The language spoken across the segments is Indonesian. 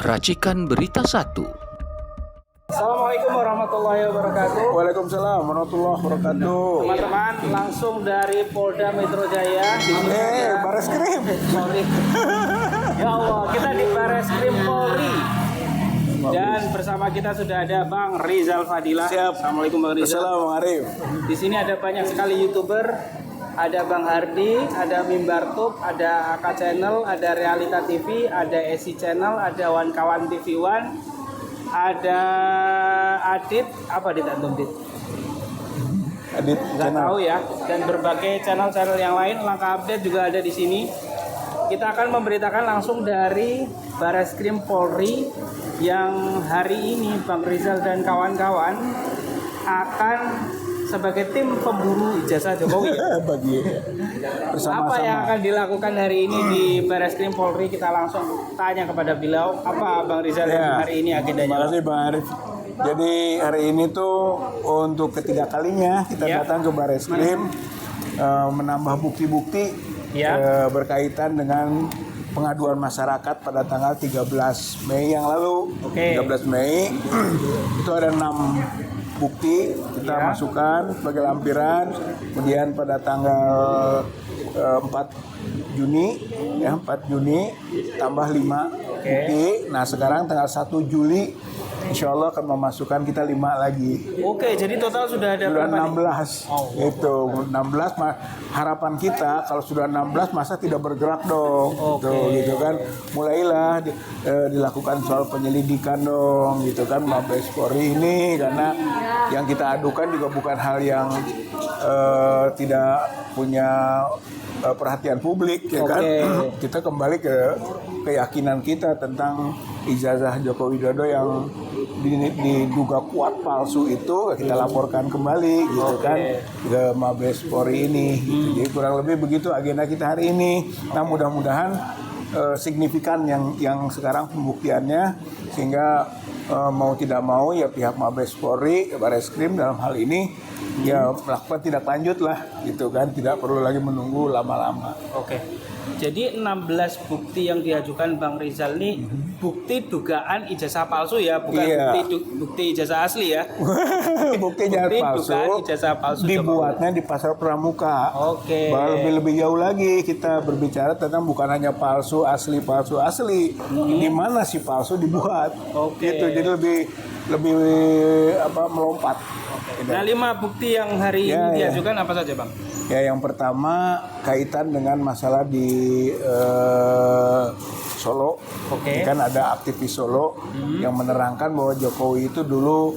Racikan Berita 1. Assalamualaikum warahmatullahi wabarakatuh. Waalaikumsalam warahmatullahi wabarakatuh. Teman-teman, langsung dari Polda Metro Jaya. Di sini ada- Bareskrim. Sorry. Ya Allah, kita di Bareskrim Polri. Dan bersama kita sudah ada Bang Rizal Fadila. Siap. Assalamualaikum Bang Rizal. Assalamualaikum Arif. Di sini ada banyak sekali YouTuber. Ada Bang Hardi, ada Mimbar Tube, ada AK Channel, ada Realita TV, ada Esi Channel, ada Wan Kawan TV One, ada Adit, apa Adit Antum Dit? Adit Nggak channel. tahu ya. Dan berbagai channel-channel yang lain, Langkah Update juga ada di sini. Kita akan memberitakan langsung dari Bareskrim Polri yang hari ini Bang Rizal dan kawan-kawan akan sebagai tim pemburu ijazah Jokowi. Bagi bersama-sama. Apa yang akan dilakukan hari ini di Bareskrim Polri? Kita langsung tanya kepada beliau. Apa Bang Rizal Ya. hari ini Terima agendanya? kasih Bang Arif. Jadi hari ini tuh untuk ketiga kalinya kita Ya. datang ke Bareskrim menambah bukti-bukti Ya. berkaitan dengan pengaduan masyarakat pada tanggal 13 Mei yang lalu. Oke. 13 Mei itu ada 6 bukti kita Ya. masukkan sebagai lampiran. Kemudian pada tanggal 4 Juni ya 4 Juni tambah 5 bukti. Nah sekarang tanggal 1 Juli insya Allah akan memasukkan kita 5 lagi. Oke, jadi total sudah ada Sudah berapa nih? 16 Oh. itu 16 harapan kita kalau sudah 16 masa tidak bergerak dong. Oke. Gitu kan mulailah dilakukan soal penyelidikan dong gitu kan Mabes Polri ini karena yang kita adukan juga bukan hal yang tidak punya perhatian publik ya kan. Kita kembali ke keyakinan kita tentang ijazah Joko Widodo yang diduga kuat palsu itu kita laporkan kembali gitu kan ke Mabes Polri ini. Jadi kurang lebih begitu agenda kita hari ini. Nah mudah-mudahan signifikan yang sekarang pembuktiannya sehingga mau tidak mau ya pihak Mabes Polri, Bareskrim dalam hal ini ya melakukan tindak lanjut lah gitu kan, tidak perlu lagi menunggu lama-lama. Oke. Jadi 16 bukti yang diajukan Bang Rizal ini bukti dugaan ijazah palsu ya, bukan Iya. bukti ijazah asli ya. Bukti ijazah Bukti palsu dugaan ijazah palsu dibuatnya di pasar pramuka. Oke. Bahkan lebih jauh lagi kita berbicara tentang bukan hanya palsu asli. Di mana si palsu dibuat? Oke. Gitu. Jadi lebih melompat. Nah, 5 bukti yang hari Ya, ini ya. diajukan apa saja, Bang? Ya yang pertama kaitan dengan masalah di Solo. Oke. Kan ada aktivis Solo yang menerangkan bahwa Jokowi itu dulu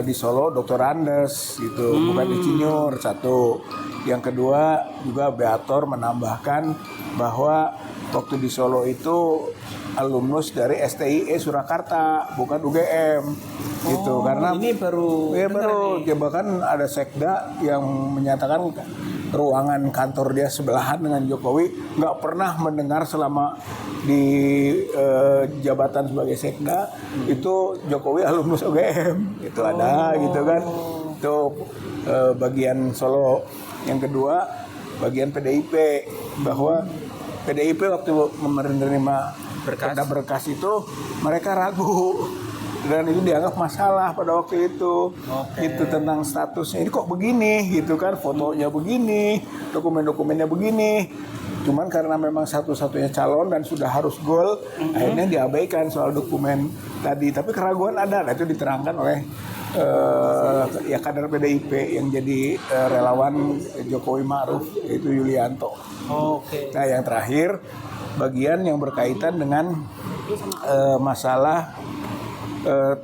di Solo Dr. Andes gitu, bukan insinyur. Satu. Yang kedua juga Beator menambahkan bahwa waktu di Solo itu alumnus dari STIE Surakarta, bukan UGM. Gitu karena Ini baru ya dengar baru nih. ya bahkan ada sekda yang menyatakan ruangan kantor dia sebelahan dengan Jokowi, nggak pernah mendengar selama di jabatan sebagai sekda itu Jokowi alumnus UGM itu ada gitu kan. Itu bagian Solo. Yang kedua bagian PDIP, bahwa PDIP waktu menerima berkas itu mereka ragu dan itu dianggap masalah pada waktu itu. Gitu tentang statusnya ini kok begini gitu kan, fotonya begini, dokumen-dokumennya begini. Cuman karena memang satu-satunya calon dan sudah harus goal, akhirnya diabaikan soal dokumen tadi. Tapi keraguan ada, nah itu diterangkan oleh ya kader PDIP yang jadi relawan Jokowi Ma'ruf, yaitu Yulianto. Oke. Nah yang terakhir bagian yang berkaitan dengan masalah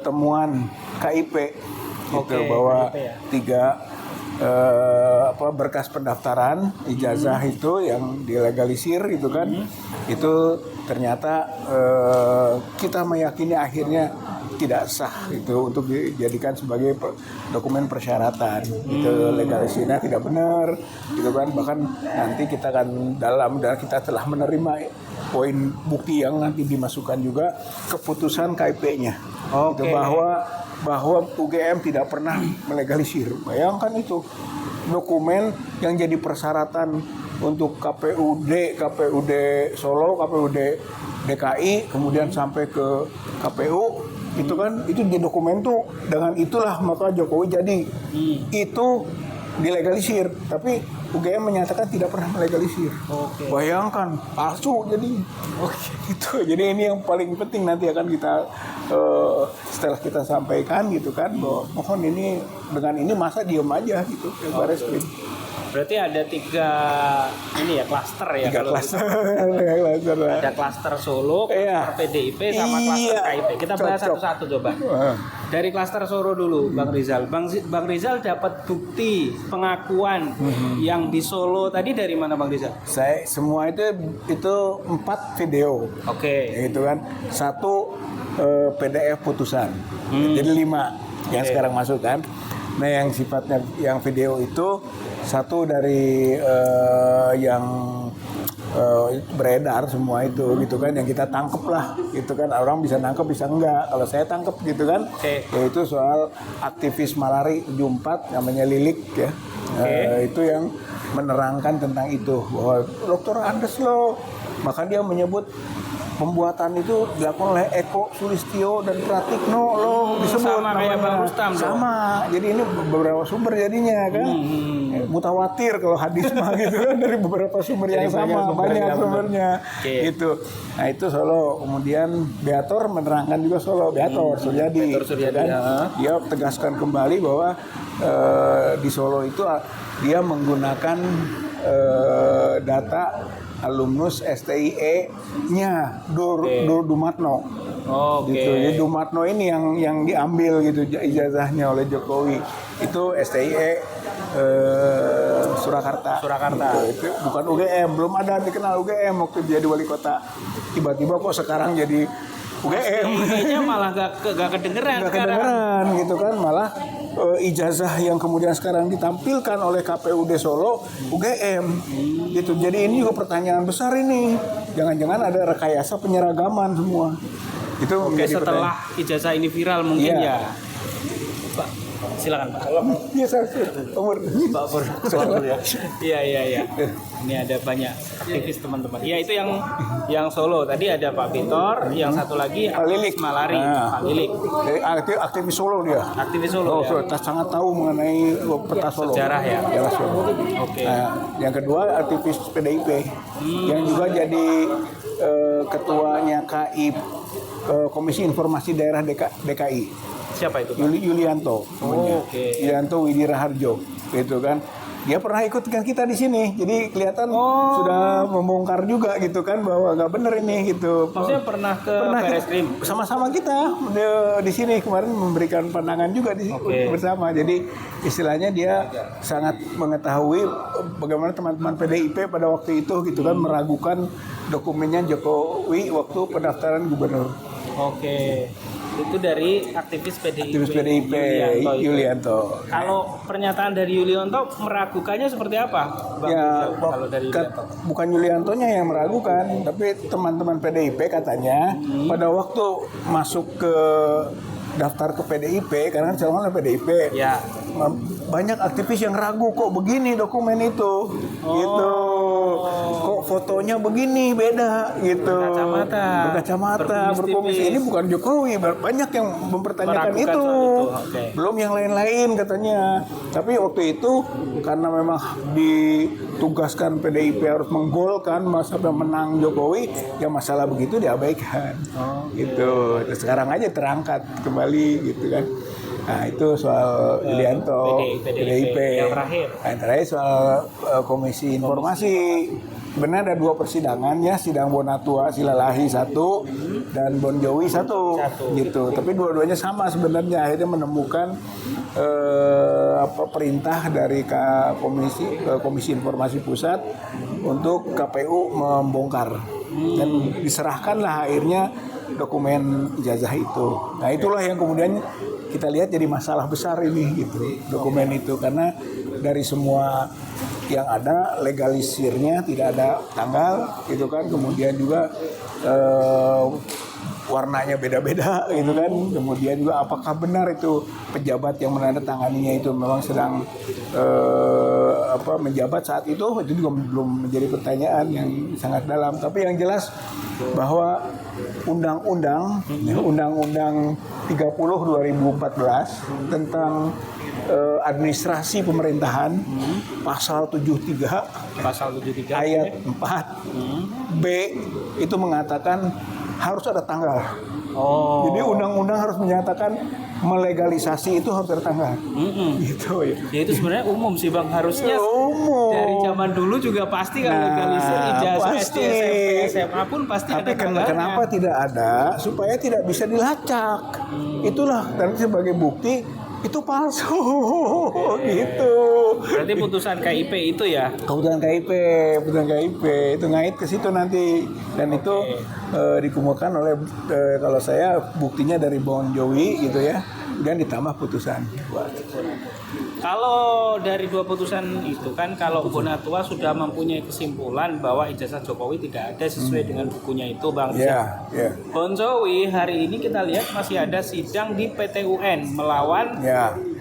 temuan KIP gitu, bahwa KIP ya. 3 berkas pendaftaran ijazah itu yang dilegalisir gitu kan, itu ternyata kita meyakini akhirnya tidak sah itu untuk dijadikan sebagai dokumen persyaratan. Itu legalisirnya tidak benar gitu kan, bahkan nanti kita akan dalam dan kita telah menerima poin bukti yang nanti dimasukkan juga keputusan KIP-nya. Itu bahwa UGM tidak pernah melegalisir. Bayangkan itu dokumen yang jadi persyaratan untuk KPUD Solo, KPUD DKI, kemudian sampai ke KPU, itu kan itu di dokumen tuh, dengan itulah maka Jokowi jadi. Itu dilegalisir, tapi UGM menyatakan tidak pernah melegalisir. Bayangkan, palsu jadi. Itu jadi ini yang paling penting nanti akan kita setelah kita sampaikan gitu kan, bahwa mohon ini dengan ini masa diem aja gitu ke Barreskrim. Berarti ada 3 ini ya klaster ya. 3 klaster. Ada klaster Solo, klaster PDIP sama klaster KIP. Kita bahas satu-satu coba. Dari klaster Solo dulu, Bang Rizal. Bang Rizal dapat bukti pengakuan yang di Solo tadi dari mana, Bang Rizal? Saya semua itu 4 video. Gitu kan. 1 PDF putusan. Jadi 5 yang sekarang masuk kan. Nah, yang sifatnya yang video itu 1 dari yang beredar semua itu gitu kan, yang kita tangkep lah gitu kan, orang bisa nangkep bisa enggak, kalau saya tangkep gitu kan. Yaitu soal aktivis malari 74 namanya Lilik ya. Itu yang menerangkan tentang itu bahwa Dr. Andes loh, maka dia menyebut pembuatan itu dilakukan oleh Eko Sulistyo dan Pratikno loh, disebut sama kayak Bang Rustam sama. Jadi ini beberapa sumber jadinya kan. Mutawatir kalau hadis mah gitu kan, dari beberapa sumber yang sama, banyak sumbernya. Gitu. Nah, itu Solo. Kemudian Beator menerangkan juga Solo, Beator Suryadi. Kan? Dia tegaskan kembali bahwa di Solo itu dia menggunakan data alumnus STIE-nya Dumatno. Gitu. Jadi Dumatno ini yang diambil gitu ijazahnya oleh Jokowi. Itu STIE Surakarta. Itu bukan UGM, belum ada dikenal UGM waktu dia di wali kota. Tiba-tiba kok sekarang jadi UGM. STIE-nya malah gak kedengeran. Gak kedengeran gitu kan, malah ijazah yang kemudian sekarang ditampilkan oleh KPUD Solo UGM gitu. Jadi ini juga pertanyaan besar ini, jangan-jangan ada rekayasa penyeragaman semua itu. Setelah ijazah ini viral mungkin ya Pak, silakan Pak. Iya, umur Pak Pur. Iya. Ini ada banyak aktivis teman-teman. Iya, itu yang Solo. Tadi ada Pak Bitor, yang satu lagi Lilik Malari, Pak Lilik. Aktivis Solo dia. Aktivis Solo. Sangat tahu mengenai peta Solo. Sejarah ya. Sejarah Solo. Nah, yang kedua aktivis PDIP yang juga jadi ketuanya KIP, Komisi Informasi Daerah DKI. Siapa itu? Yulianto. Yulianto Widira Harjo, gitu kan. Dia pernah ikut dengan kita di sini, jadi kelihatan sudah membongkar juga gitu kan, bahwa nggak benar ini gitu. Maksudnya pernah ke Barreskrim? Sama-sama kita di sini kemarin memberikan pandangan juga bersama. Jadi istilahnya dia sangat mengetahui bagaimana teman-teman PDIP pada waktu itu gitu kan meragukan dokumennya Jokowi waktu pendaftaran gubernur. Itu dari aktivis PDIP Yulianto. Kalau pernyataan dari Yulianto meragukannya seperti apa, Bang? Kalau dari Yulianto? Bukan Yuliantonya yang meragukan, tapi teman-teman PDIP katanya pada waktu masuk ke daftar ke PDIP, karena kan calon PDIP. Ya. Banyak aktivis yang ragu, kok begini dokumen itu, gitu. Kok fotonya begini beda, gitu. Berkacamata, berkomisi. Ini bukan Jokowi, banyak yang mempertanyakan itu. Belum yang lain-lain katanya. Tapi waktu itu karena memang ditugaskan PDIP harus menggolkan sampai menang Jokowi, ya masalah begitu diabaikan. Gitu. Terus sekarang aja terangkat kembali, gitu kan. Nah, itu soal Yulianto, PDIP. Yang terakhir soal Komisi Informasi. Sebenarnya ada 2 persidangan ya, sidang Bonatua Silalahi 1 dan Bon Jowi 1 gitu. Tapi dua-duanya sama sebenarnya, akhirnya menemukan perintah dari Komisi Informasi Pusat untuk KPU membongkar dan diserahkanlah akhirnya dokumen ijazah itu. Nah, itulah yang kemudian kita lihat jadi masalah besar ini gitu, dokumen itu, karena dari semua yang ada legalisirnya tidak ada tanggal gitu kan, kemudian juga warnanya beda-beda gitu kan, kemudian juga apakah benar itu pejabat yang menandatanganinya itu memang sedang menjabat saat itu juga belum menjadi pertanyaan yang sangat dalam. Tapi yang jelas bahwa Undang-Undang 30 2014 tentang administrasi pemerintahan pasal 73 ayat 4 B itu mengatakan harus ada tanggal. Jadi undang-undang harus menyatakan melegalisasi itu harus ada tanggal. Gitu ya. Ya itu sebenarnya umum sih Bang, harusnya umum. dari zaman dulu juga pasti kalau legalisir ijazah SD, SMP, SMA pun pasti Tapi ada tanggalnya. kenapa tidak ada? Supaya tidak bisa dilacak. Itulah dan sebagai bukti itu palsu gitu. Berarti putusan KIP itu ya? Putusan KIP itu ngait ke situ nanti dan itu dikumpulkan oleh kalau saya buktinya dari Bon Jowi gitu ya, dan ditambah putusan. Kalau dari dua putusan itu kan, kalau Bonatua sudah mempunyai kesimpulan bahwa ijazah Jokowi tidak ada sesuai dengan bukunya itu, Bang. Iya. Bon Jowi hari ini kita lihat masih ada sidang di PT UN melawan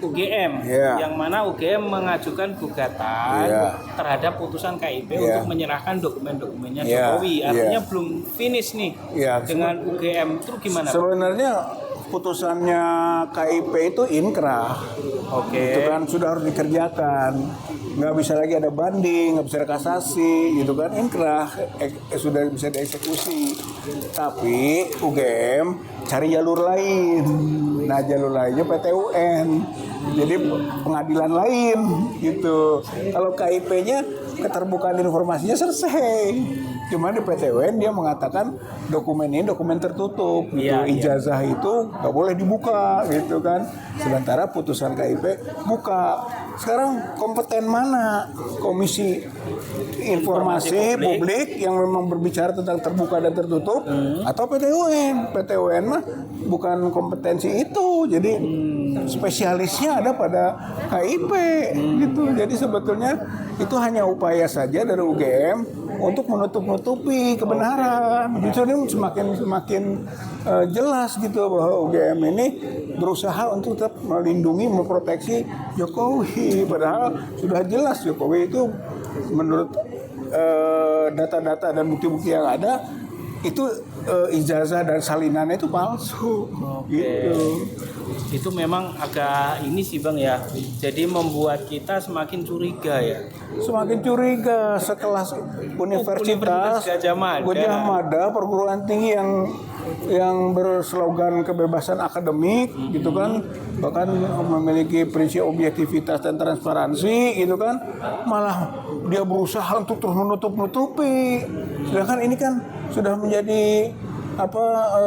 UGM, yang mana UGM mengajukan gugatan terhadap putusan KIP untuk menyerahkan dokumen-dokumennya Jokowi. Artinya belum finish nih dengan UGM. Itu gimana? Sebenarnya putusannya KIP itu inkrah. Itu kan sudah harus dikerjakan. Nggak bisa lagi ada banding, nggak bisa ada kasasi, gitu kan, inkrah, sudah bisa dieksekusi. Tapi UGM cari jalur lain. Nah, jalur lainnya PT UN. Jadi pengadilan lain gitu. Kalau KIP-nya keterbukaan informasinya selesai. Cuma di PT UN dia mengatakan dokumen ini dokumen tertutup gitu. Ijazah itu nggak boleh dibuka gitu kan. Sementara putusan KIP buka. Sekarang kompeten mana Komisi Informasi Publik yang memang berbicara tentang terbuka dan tertutup atau PT UN? PT UN mah bukan kompetensi itu. Jadi spesialisnya ada pada KIP gitu. Jadi sebetulnya itu hanya upaya saja dari UGM untuk menutup-nutupi kebenaran. Justru ini semakin jelas gitu bahwa UGM ini berusaha untuk tetap melindungi, memproteksi Jokowi. Padahal sudah jelas Jokowi itu menurut data-data dan bukti-bukti yang ada itu ijazah dan salinannya itu palsu. Gitu. Itu memang agak ini sih Bang ya. Jadi membuat kita semakin curiga ya. Semakin curiga sekelas Universitas Gajah Mada, perguruan tinggi yang berslogan kebebasan akademik gitu kan, bahkan memiliki prinsip objektivitas dan transparansi gitu kan, malah dia berusaha untuk terus menutup-nutupi. Sedangkan ini kan sudah menjadi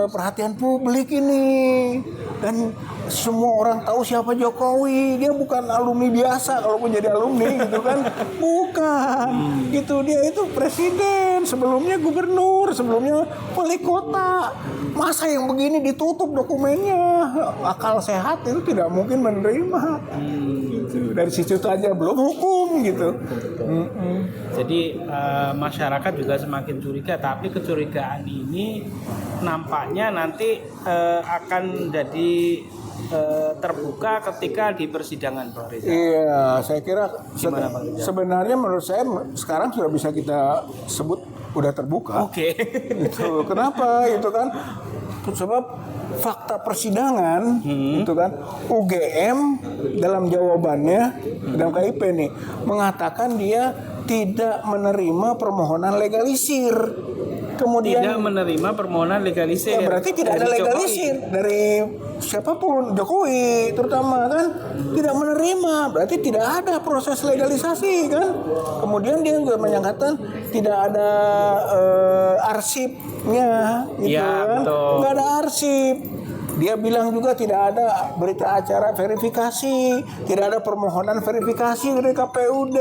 perhatian publik ini, dan semua orang tahu siapa Jokowi. Dia bukan alumni biasa, kalaupun jadi alumni gitu kan, bukan. Gitu, dia itu presiden, sebelumnya gubernur, sebelumnya wali kota. Masa yang begini ditutup dokumennya? Akal sehat itu tidak mungkin menerima. Gitu. Dari situ aja belum hukum gitu. Jadi masyarakat juga semakin curiga, tapi kecurigaan ini nampaknya nanti akan jadi terbuka ketika di persidangan, Bang Reza. Iya, saya kira sebenarnya menurut saya sekarang sudah bisa kita sebut udah terbuka. Itu kenapa? Itu kan sebab fakta persidangan itu kan UGM dalam jawabannya dalam KIP nih mengatakan dia tidak menerima permohonan legalisir. Kemudian tidak menerima permohonan legalisir. Ya berarti tidak ada legalisir dari siapapun, Jokowi terutama kan tidak menerima, berarti tidak ada proses legalisasi kan. Kemudian dia juga menyatakan tidak ada arsipnya gitu kan, nggak ada arsip. Dia bilang juga tidak ada berita acara verifikasi, tidak ada permohonan verifikasi dari KPUD,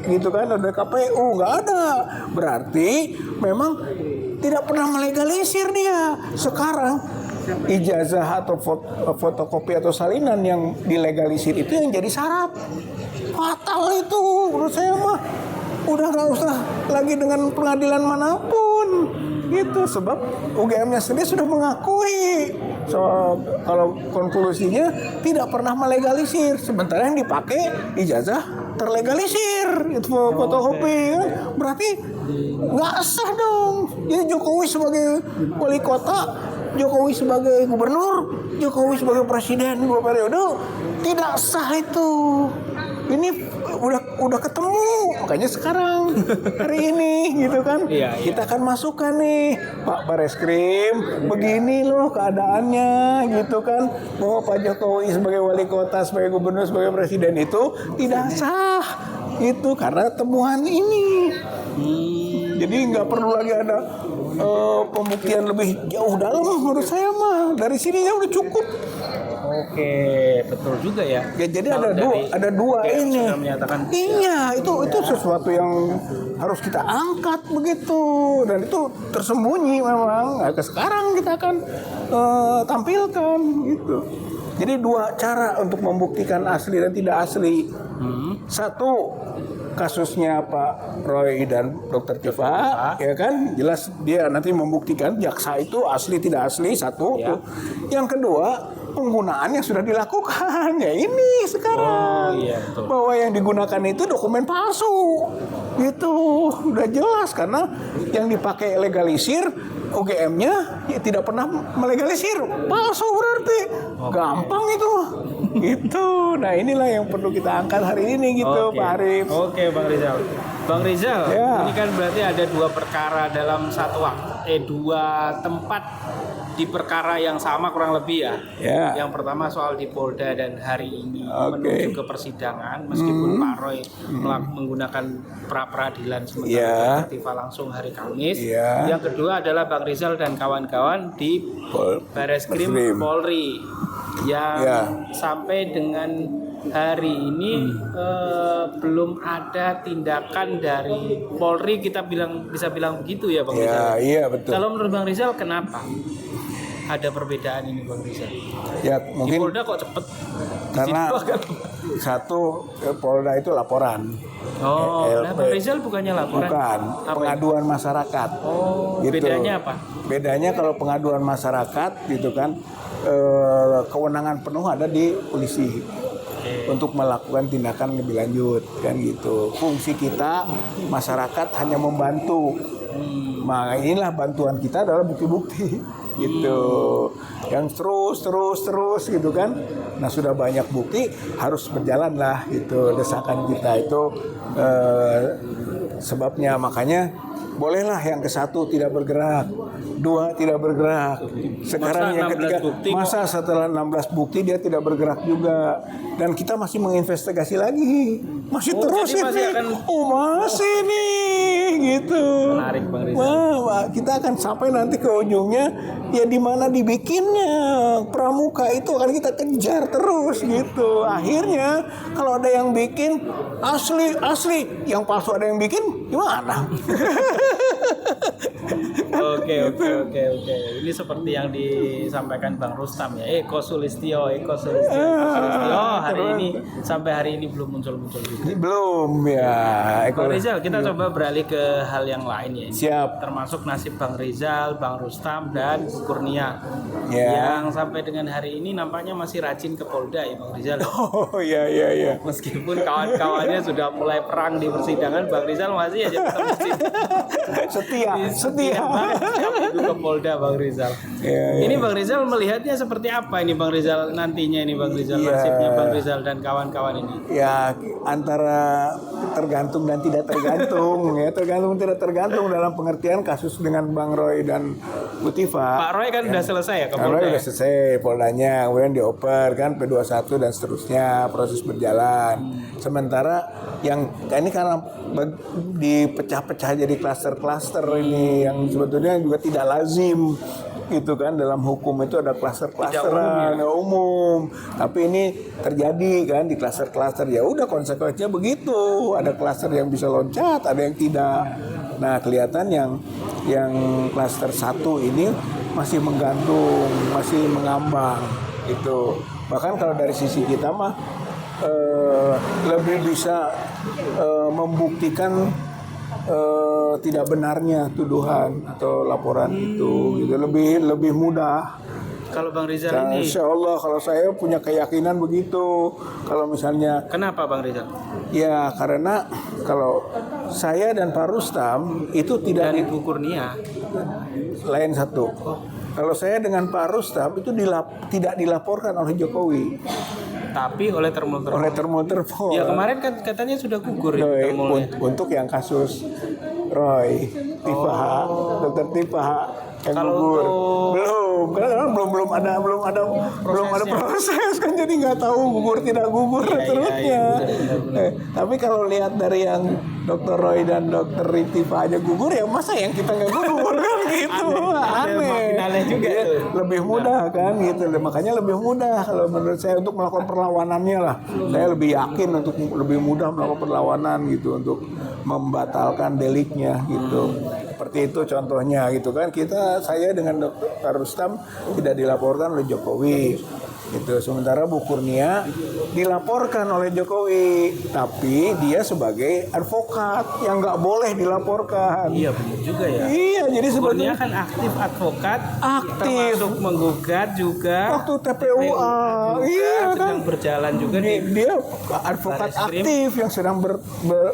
gitu kan, dari KPU nggak ada. Berarti memang tidak pernah melegalisir dia. Sekarang ijazah atau fotokopi atau salinan yang dilegalisir itu yang jadi syarat. Fatal itu, menurut saya mah udah nggak usah lagi dengan pengadilan manapun. Gitu, sebab UGM-nya sendiri sudah mengakui kalau konklusinya tidak pernah melegalisir, sementara yang dipakai ijazah terlegalisir itu fotokopi kan, berarti nggak sah dong. Jadi Jokowi sebagai wali kota, Jokowi sebagai gubernur, Jokowi sebagai presiden 2 periode tidak sah itu. Ini udah ketemu, makanya sekarang hari ini gitu kan, kita akan masukkan nih Pak Bareskrim, begini loh keadaannya gitu kan, bahwa Pak Jokowi sebagai wali kota, sebagai gubernur, sebagai presiden itu tidak sah itu karena temuan ini. Jadi nggak perlu lagi ada pembuktian lebih jauh dalam menurut saya mah, dari sininya udah cukup. Oke, betul juga ya. Ya jadi ada dua ini. Iya, itu sesuatu yang harus kita angkat begitu, dan itu tersembunyi memang. Nah, sekarang kita akan tampilkan gitu. Jadi 2 cara untuk membuktikan asli dan tidak asli. Satu, kasusnya Pak Roy dan Dr. Tifa, ya kan, jelas dia nanti membuktikan jaksa itu asli tidak asli, satu. Yang kedua, penggunaannya sudah dilakukan, ya ini sekarang, bahwa yang digunakan itu dokumen palsu, itu udah jelas karena yang dipakai legalisir UGM-nya ya tidak pernah melegalisir, palsu berarti, gampang itu. Gitu. Nah inilah yang perlu kita angkat hari ini gitu, Pak Arif. Oke, Bang Rizal. Bang Rizal, ini kan berarti ada 2 perkara dalam satu waktu, 2 tempat di perkara yang sama kurang lebih ya. Yang pertama soal di Polda dan hari ini menuju ke persidangan, meskipun Pak Roy menggunakan pra-peradilan sementara Tifa langsung hari Kamis. Yang kedua adalah Bang Rizal dan kawan-kawan di Bareskrim Polri yang sampai dengan hari ini belum ada tindakan dari Polri, kita bisa bilang begitu ya Bang Rizal. Iya betul. Kalau menurut Bang Rizal kenapa ada perbedaan ini Bang Rizal? Ya mungkin di Polda kok cepet, karena satu Polda itu laporan. Nah Bang Rizal bukannya laporan? Bukan, pengaduan masyarakat. Gitu. Bedanya apa? Bedanya kalau pengaduan masyarakat gitu kan, kewenangan penuh ada di polisi untuk melakukan tindakan lebih lanjut kan gitu. Fungsi kita masyarakat hanya membantu. Nah inilah bantuan kita adalah bukti-bukti gitu, yang terus gitu kan. Nah sudah banyak bukti, harus berjalan lah itu desakan kita itu, sebabnya makanya bolehlah yang ke-1 tidak bergerak, 2 tidak bergerak. Sekarang yang ketiga, masa setelah 16 bukti dia tidak bergerak juga, dan kita masih menginvestigasi lagi, masih terus ini, masih nih gitu. Menarik Bang Rizal. Kita akan sampai nanti ke ujungnya ya di mana dibikinnya pramuka itu akan kita kejar terus gitu. Akhirnya kalau ada yang bikin asli, yang palsu ada yang bikin, gimana? Oke. Ini seperti yang disampaikan Bang Rustam ya. Eko Sulistyo. Sampai hari ini belum muncul juga. Belum ya. Bang Rizal, kita coba beralih ke hal yang lain ya. Siap. Termasuk nasib Bang Rizal, Bang Rustam dan Kurnia. Yang sampai dengan hari ini nampaknya masih rajin ke Polda ya Bang Rizal. Oh iya. Meskipun kawan-kawannya sudah mulai perang di persidangan, Bang Rizal masih aja tetap setia banget ke Polda Bang Rizal. Ini Bang Rizal melihatnya seperti apa ini Bang Rizal nantinya ini Bang Rizal, nasibnya Bang Rizal dan kawan-kawan ini? Ya antara tergantung dan tidak tergantung ya, tergantung dalam pengertian kasus dengan Bang Roy dan Bu Tifa. Pak Roy kan udah selesai ya ke Polda. Roy udah selesai Poldanya, kemudian dioper kan P21 dan seterusnya, proses berjalan. Sementara yang ini karena dipecah-pecah jadi klaster-klaster ini yang sebetulnya juga tidak lazim gitu kan, dalam hukum itu ada klaster-klasteran umum, tapi ini terjadi kan di klaster-klaster, ya udah konsekuensinya begitu, ada klaster yang bisa loncat, ada yang tidak. Nah kelihatan yang klaster 1 ini masih menggantung, masih mengambang gitu. Bahkan kalau dari sisi kita mah lebih bisa membuktikan tidak benarnya tuduhan atau laporan itu gitu, lebih mudah. Kalau Bang Rizal ini, Insya Allah kalau saya punya keyakinan begitu. Kalau misalnya, kenapa Bang Rizal? Ya karena kalau saya dan Pak Rustam itu tidak Dan Ibu Kurnia. lain satu. Kalau saya dengan Pak Rustam itu tidak dilaporkan oleh Jokowi, Tapi oleh termul-termul. oleh termul-termul. Ya kemarin kan katanya sudah gugur itu Roy, termulnya. untuk yang kasus Roy, Tifaha, Dokter Tifaha yang Kalau gugur. untuk- Karena belum ada proses kan, jadi nggak tahu gugur tidak gugur terusnya. Tapi kalau lihat dari yang Dokter Roy dan Dokter Tifaha aja gugur, ya masa yang kita nggak gugur kan gitu. Makin aneh juga Iya, tuh. lebih mudah kan gitu. Makanya lebih mudah kalau menurut saya untuk melakukan perlawanannya lah. Saya lebih yakin untuk lebih mudah melakukan perlawanan gitu untuk membatalkan deliknya gitu. Seperti itu contohnya gitu kan. Saya dengan Dr. Rustam tidak dilaporkan oleh Jokowi. Gitu. Sementara Bu Kurnia dilaporkan oleh Jokowi, tapi dia sebagai advokat yang nggak boleh dilaporkan. Iya benar juga ya. Iya, jadi Kurnia sebetulnya kan aktif advokat, Aktif. termasuk menggugat juga. waktu TPUA, iya kan. sedang berjalan juga di Dia advokat Barreskrim. aktif yang sedang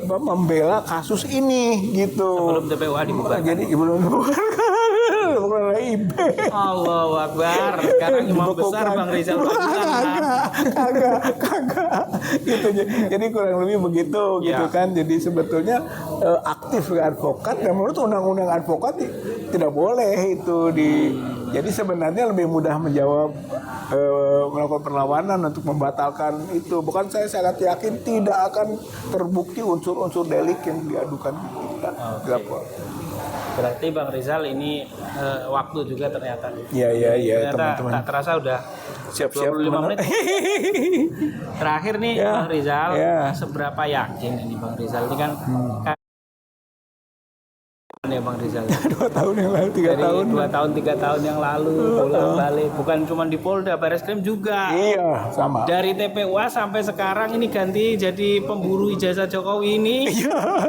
membela kasus ini gitu. sebelum TPUA dibubarkan. Jadi belum bukan bukan IB. Allahu Akbar. Sekarang imam besar Bang Rizal Kagak gitu. Jadi kurang lebih begitu gitu Ya. kan. Jadi sebetulnya aktif sebagai advokat, dan menurut undang-undang advokat tidak boleh itu jadi sebenarnya lebih mudah menjawab melakukan perlawanan untuk membatalkan itu. Bukan, saya sangat yakin tidak akan terbukti unsur-unsur delik yang diadukan kita. Dilapor. Berarti Bang Rizal ini waktu juga ternyata. Iya Ternyata teman-teman. tak terasa udah Siap-siap 25 menit. Terakhir nih Ya, Bang Rizal, ya. seberapa yakin ini Bang Rizal ini kan ya Bang Rizal. 2 tahun yang lalu, 3 Dari tahun. 2 tahun 3 tahun yang lalu bolak-balik, bukan cuma di Polda, Barreskrim juga. Iya, sama. Dari TPUA sampai sekarang ini ganti jadi pemburu ijazah Jokowi ini.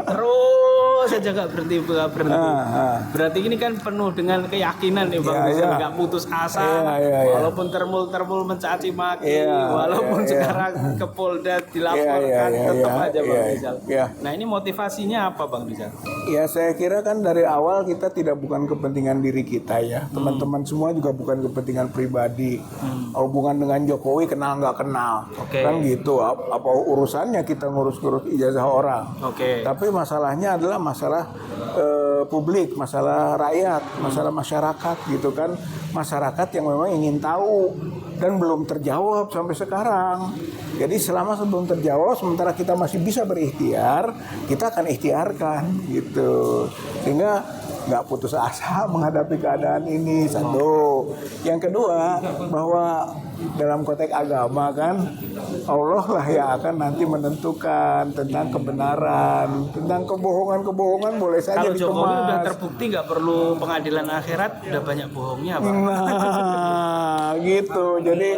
Terus saja nggak berhenti. Berarti ini kan penuh dengan keyakinan nih Bang Iya, Rizal, iya. nggak putus asa. Iya. Walaupun termul mencaci maki, Iya, walaupun iya. sekarang ke Polda dilaporkan, Iya, tetap iya, aja Bang iya, Rizal. iya. Nah ini motivasinya apa Bang Rizal? Ya saya kira kan dari awal kita tidak bukan kepentingan diri kita ya. Teman-teman semua juga bukan kepentingan pribadi. Hubungan dengan Jokowi kenal nggak kenal. Oke. Kan gitu. Apa urusannya kita ngurus-ngurus ijazah orang. Oke. Tapi masalahnya adalah masalah publik, masalah rakyat, masalah masyarakat gitu kan. Masyarakat yang memang ingin tahu dan belum terjawab sampai sekarang. Jadi selama sebelum terjawab, sementara kita masih bisa berikhtiar, kita akan ikhtiarkan gitu. Sehingga nggak putus asa menghadapi keadaan ini. Satu. Yang kedua, bahwa dalam konteks agama kan Allah lah yang akan nanti menentukan tentang kebenaran, tentang kebohongan boleh saja Kalau Jokowi udah dikemas. terbukti nggak perlu pengadilan akhirat, udah banyak bohongnya Bang. Nah, gitu. Jadi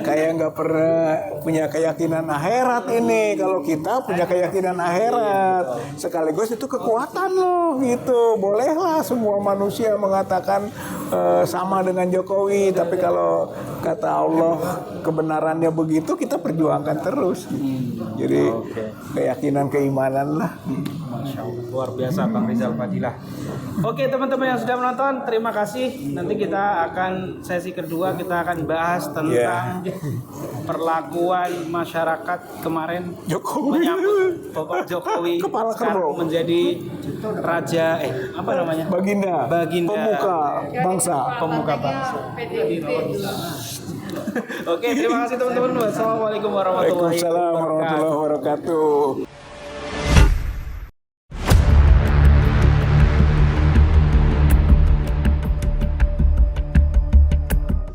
kayak nggak pernah punya keyakinan akhirat ini. Kalau kita punya keyakinan akhirat, sekaligus itu kekuatan loh, gitu. Bolehlah semua manusia mengatakan sama dengan Jokowi, tapi kalau kata Allah kebenarannya begitu, kita perjuangkan terus. Jadi keyakinan keimanan lah. Masya Allah, luar biasa Bang Rizal Fadilah. Oke teman-teman yang sudah menonton, terima kasih. Nanti kita akan sesi kedua, kita akan bahas tentang perlakuan masyarakat kemarin Jokowi. menyambut Bapak Jokowi Kepala sekarang kerbau. menjadi raja apa namanya? Baginda, Baginda. pemuka bangsa. Pemuka bangsa. Oke, terima kasih teman-teman. Wassalamualaikum warahmatullahi Waalaikumsalam warahmatullahi wabarakatuh.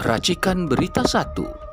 Racikan Berita 1